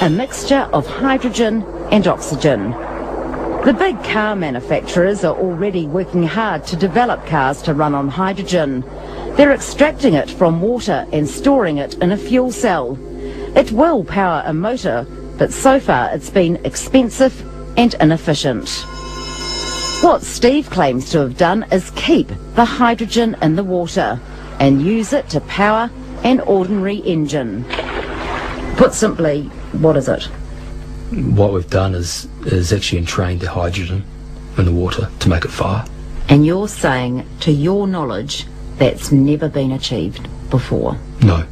A mixture of hydrogen and oxygen. The big car manufacturers are already working hard to develop cars to run on hydrogen. They're extracting it from water and storing it in a fuel cell. It will power a motor, but so far it's been expensive and inefficient. What Steve claims to have done is keep the hydrogen in the water and use it to power an ordinary engine. Put simply, what is it? What we've done is actually entrained the hydrogen in the water to make it fire. And you're saying, to your knowledge, that's never been achieved before? No.